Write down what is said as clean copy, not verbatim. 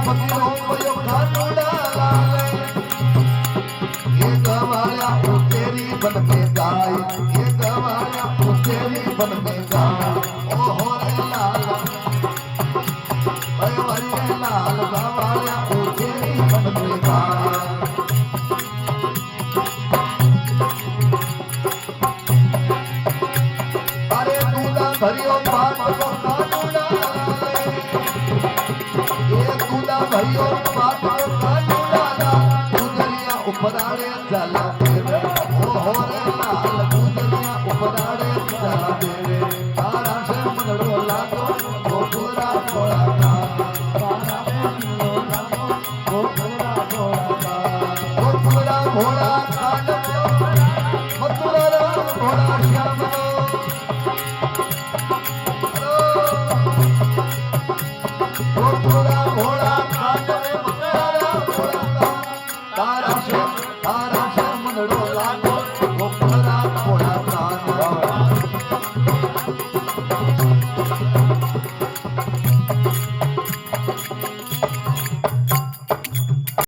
फकीरों को यो कानूड़ा लाले ये गवाया तेरी बन में गाय ये गवाया तेरी बन में गाय ओ हो रे लाल भाई वरे लाल गवाया तेरी बन में गाय अरे दूधा भरियो पाट को कानूड़ा भाइयों बात को कानूड़ा गुजरिया उपराड़े जाला देवे ओ हो रे लाल गुजरिया उपराड़े जाला देवे तारा से मनड़ो लागो वो पूरा थोड़ा था तारा से मनड़ो लागो वो पूरा थोड़ा था वो पूरा घोड़ा काटो मथुरा घोड़ा श्याम वो पूरा